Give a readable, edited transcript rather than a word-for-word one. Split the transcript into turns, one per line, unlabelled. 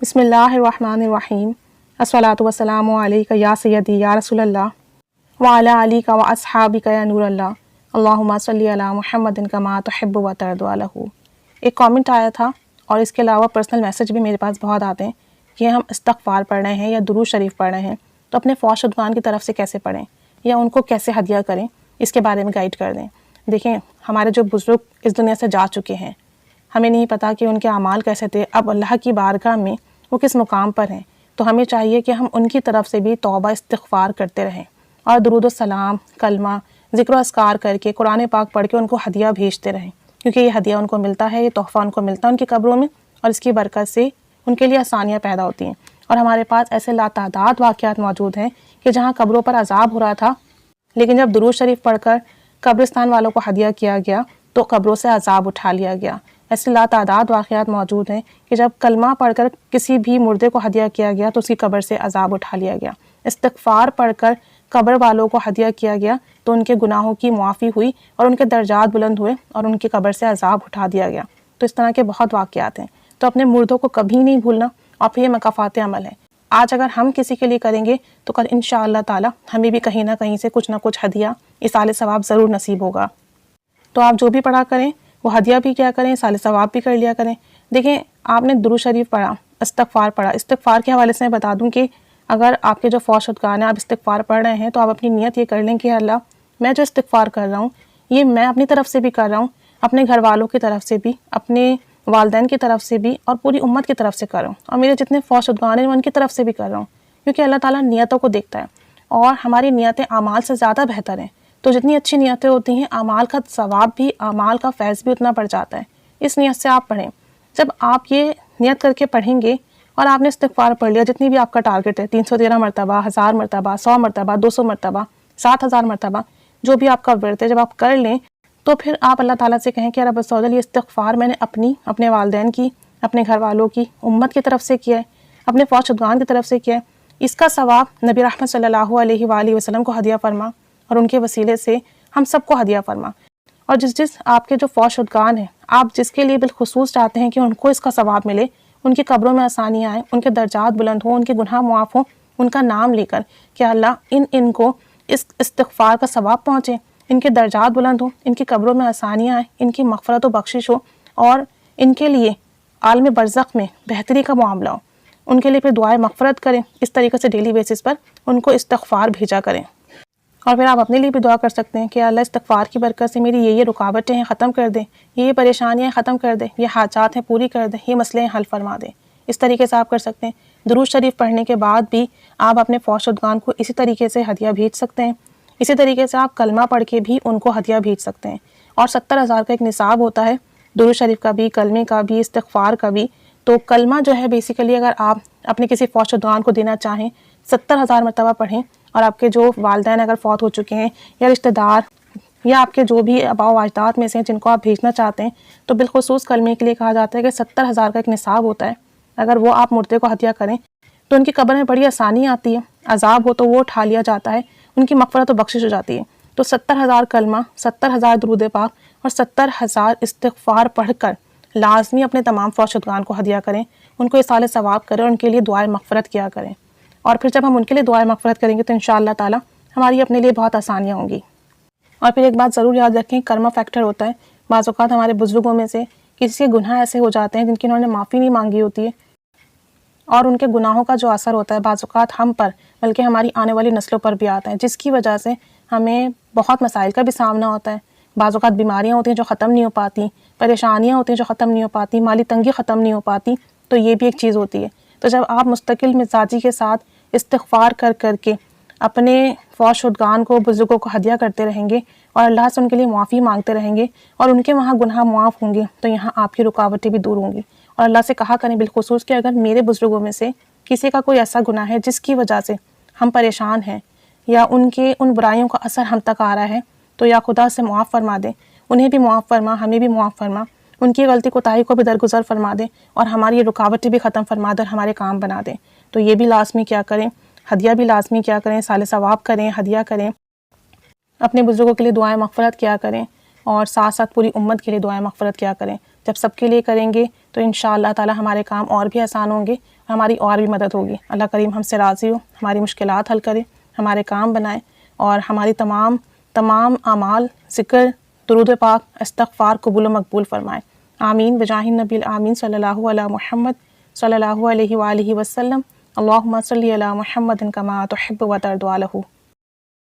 بسم اللہ الرحمن الرحیم الصلاۃ والسلام علیک یا سیدی یا رسول اللہ وعلی آلک و اصحابک یا نور اللہ اللہم صلی علی محمد کما تحب و ترضی عنہ۔ ایک کامنٹ آیا تھا اور اس کے علاوہ پرسنل میسج بھی میرے پاس بہت آتے ہیں کہ ہم استغفار پڑھ رہے ہیں یا درود شریف پڑھ رہے ہیں تو اپنے فوت شدگان کی طرف سے کیسے پڑھیں یا ان کو کیسے ہدیہ کریں، اس کے بارے میں گائیڈ کر دیں۔ دیکھیں، ہمارے جو بزرگ اس دنیا سے جا چکے ہیں، ہمیں نہیں پتہ کہ ان کے اعمال کیسے تھے، اب اللہ کی بارگاہ میں وہ کس مقام پر ہیں، تو ہمیں چاہیے کہ ہم ان کی طرف سے بھی توبہ استغفار کرتے رہیں اور درود و سلام، کلمہ، ذکر و اذکار کر کے، قرآن پاک پڑھ کے ان کو ہدیہ بھیجتے رہیں، کیونکہ یہ ہدیہ ان کو ملتا ہے، یہ تحفہ ان کو ملتا ہے ان کی قبروں میں، اور اس کی برکت سے ان کے لیے آسانیاں پیدا ہوتی ہیں۔ اور ہمارے پاس ایسے لاتعداد واقعات موجود ہیں کہ جہاں قبروں پر عذاب ہو رہا تھا، لیکن جب درود شریف پڑھ کر قبرستان والوں کو ہدیہ کیا گیا تو قبروں سے عذاب اٹھا لیا گیا۔ ایسے لاتعداد واقعات موجود ہیں کہ جب کلمہ پڑھ کر کسی بھی مردے کو ہدیہ کیا گیا تو اس کی قبر سے عذاب اٹھا لیا گیا۔ استغفار پڑھ کر قبر والوں کو ہدیہ کیا گیا تو ان کے گناہوں کی معافی ہوئی اور ان کے درجات بلند ہوئے اور ان کی قبر سے عذاب اٹھا دیا گیا۔ تو اس طرح کے بہت واقعات ہیں، تو اپنے مردوں کو کبھی نہیں بھولنا، اور پھر یہ مکافات عمل ہے۔ آج اگر ہم کسی کے لیے کریں گے تو کل انشاءاللہ تعالی ہمیں بھی کہیں نہ کہیں سے کچھ نہ کچھ ہدیہ، ایصال ثواب ضرور نصیب ہوگا۔ تو آپ جو بھی پڑھا کریں وہ ہدیہ بھی کیا کریں، ایصال ثواب بھی کر لیا کریں۔ دیکھیں، آپ نے درود شریف پڑھا، استغفار پڑھا، استغفار کے حوالے سے میں بتا دوں کہ اگر آپ کے جو فوت شدگان ہیں آپ استغفار پڑھ رہے ہیں تو آپ اپنی نیت یہ کر لیں کہ اللہ، میں جو استغفار کر رہا ہوں یہ میں اپنی طرف سے بھی کر رہا ہوں، اپنے گھر والوں کی طرف سے بھی، اپنے والدین کی طرف سے بھی، اور پوری امت کی طرف سے کر رہا ہوں، اور میرے جتنے فوت شدگان ہیں میں ان کی طرف سے بھی کر رہا ہوں، کیونکہ اللہ تعالیٰ نیتوں کو دیکھتا ہے اور ہماری نیتیں اعمال سے زیادہ بہتر ہیں۔ تو جتنی اچھی نیتیں ہوتی ہیں اعمال کا ثواب بھی، اعمال کا فیض بھی اتنا بڑھ جاتا ہے۔ اس نیت سے آپ پڑھیں۔ جب آپ یہ نیت کر کے پڑھیں گے اور آپ نے استغفار پڑھ لیا، جتنی بھی آپ کا ٹارگٹ ہے، 313 مرتبہ، 1000 مرتبہ، 100 مرتبہ، 200 مرتبہ، 7000 مرتبہ، جو بھی آپ کا ورد ہے، جب آپ کر لیں تو پھر آپ اللہ تعالیٰ سے کہیں کہ رب عز و جل، یہ استغفار میں نے اپنے والدین کی، اپنے گھر والوں کی، امت کی طرف سے کیا ہے، اپنے فوت شدگان کی طرف سے کیا ہے، اس کا ثواب نبی رحمت صلی اللہ علیہ وآلہ وسلم کو ہدیہ فرما اور ان کے وسیلے سے ہم سب کو ہدیہ فرما۔ اور جس آپ کے جو فوت شدگان ہیں، آپ جس کے لیے بالخصوص چاہتے ہیں کہ ان کو اس کا ثواب ملے، ان کی قبروں میں آسانیاں آئیں، ان کے درجات بلند ہوں، ان کے گناہ معاف ہوں، ان کا نام لے کر کہ اللہ ان کو اس استغفار کا ثواب پہنچے، ان کے درجات بلند ہوں، ان کی قبروں میں آسانیاں آئیں، ان کی مغفرت و بخشش ہو، اور ان کے لیے عالم برزخ میں بہتری کا معاملہ ہو، ان کے لیے پھر دعائیں مغفرت کریں۔ اس طریقے سے ڈیلی بیسس پر ان کو استغفار بھیجا کریں۔ اور پھر آپ اپنے لیے بھی دعا کر سکتے ہیں کہ اللہ، استغفار کی برکت سے میری یہ رکاوٹیں ہیں ختم کر دیں، یہ پریشانیاں ختم کر دیں، یہ حاجات ہیں پوری کر دیں، یہ مسئلے ہیں حل فرما دیں۔ اس طریقے سے آپ کر سکتے ہیں۔ درود شریف پڑھنے کے بعد بھی آپ اپنے فوت شدگان کو اسی طریقے سے ہدیہ بھیج سکتے ہیں۔ اسی طریقے سے آپ کلمہ پڑھ کے بھی ان کو ہدیہ بھیج سکتے ہیں۔ اور 70,000 کا ایک نصاب ہوتا ہے، درود شریف کا بھی، کلمے کا بھی، استغفار کا بھی۔ تو کلمہ جو ہے بیسیکلی اگر آپ اپنے کسی فوت شدگان کو دینا چاہیں، 70,000 مرتبہ پڑھیں، اور آپ کے جو والدین اگر فوت ہو چکے ہیں یا رشتہ دار یا آپ کے جو بھی آباء و اجداد میں سے جن کو آپ بھیجنا چاہتے ہیں، تو بالخصوص کلمے کے لیے کہا جاتا ہے کہ 70,000 کا ایک نصاب ہوتا ہے۔ اگر وہ آپ مردے کو ہدیہ کریں تو ان کی قبر میں بڑی آسانی آتی ہے، عذاب ہو تو وہ اٹھا لیا جاتا ہے، ان کی مغفرت و بخشش ہو جاتی ہے۔ تو 70,000 کلمہ، 70,000 درود پاک اور 70,000 استغفار پڑھ کر لازمی اپنے تمام فوت شدگان کو ہدیہ کریں، ان کو ایصال ثواب کریں اور ان کے لیے دعائیں مغفرت کیا کریں۔ اور پھر جب ہم ان کے لیے دعائیں مغفرت کریں گے تو انشاءاللہ تعالی ہماری اپنے لیے بہت آسانیاں ہوں گی۔ اور پھر ایک بات ضرور یاد رکھیں، کرما فیکٹر ہوتا ہے۔ بعض اوقات ہمارے بزرگوں میں سے کسی کے گناہ ایسے ہو جاتے ہیں جن کی انہوں نے معافی نہیں مانگی ہوتی ہے، اور ان کے گناہوں کا جو اثر ہوتا ہے بعض اوقات ہم پر بلکہ ہماری آنے والی نسلوں پر بھی آتا ہے، جس کی وجہ سے ہمیں بہت مسائل کا بھی سامنا ہوتا ہے۔ بعض اوقات بیماریاں ہوتی ہیں جو ختم نہیں ہو پاتی، پریشانیاں ہوتی ہیں جو ختم نہیں ہو پاتی، مالی تنگی ختم نہیں ہو پاتی، تو یہ بھی ایک چیز ہوتی ہے۔ تو جب آپ مستقل مزاجی کے ساتھ استغفار کر کے اپنے فوت شدگان کو، بزرگوں کو ہدیہ کرتے رہیں گے اور اللہ سے ان کے لیے معافی مانگتے رہیں گے اور ان کے وہاں گناہ معاف ہوں گے، تو یہاں آپ کی رکاوٹیں بھی دور ہوں گی۔ اور اللہ سے کہا کریں بالخصوص کہ اگر میرے بزرگوں میں سے کسی کا کوئی ایسا گناہ ہے جس کی وجہ سے ہم پریشان ہیں یا ان برائیوں کا اثر ہم تک آ رہا ہے، تو یا خدا سے معاف فرما دیں، انہیں بھی معاف فرما، ہمیں بھی معاف فرما، ان کی غلطی کوتاہی کو بھی درگزر فرما دیں اور ہماری رکاوٹیں بھی ختم فرما دیں اور ہمارے کام بنا دیں۔ تو یہ بھی لازمی کیا کریں، ہدیہ بھی لازمی کیا کریں، ایصال ثواب کریں، ہدیہ کریں، اپنے بزرگوں کے لیے دعائیں مغفرت کیا کریں، اور ساتھ ساتھ پوری امت کے لیے دعائیں مغفرت کیا کریں۔ جب سب کے لیے کریں گے تو انشاءاللہ تعالی ہمارے کام اور بھی آسان ہوں گے، ہماری اور بھی مدد ہوگی۔ اللہ کریم ہم سے راضی ہو، ہماری مشکلات حل کرے، ہمارے کام بنائے اور ہماری تمام اعمال، ذکر، درود پاک، استغفار قبول و مقبول فرمائے۔ آمین بجاہ النبی الآمین صلی اللہ علی محمد صلی اللہ علیہ وآلہ وسلم۔ اللہم صلی علی محمد کما تحب و ترضی عنہ۔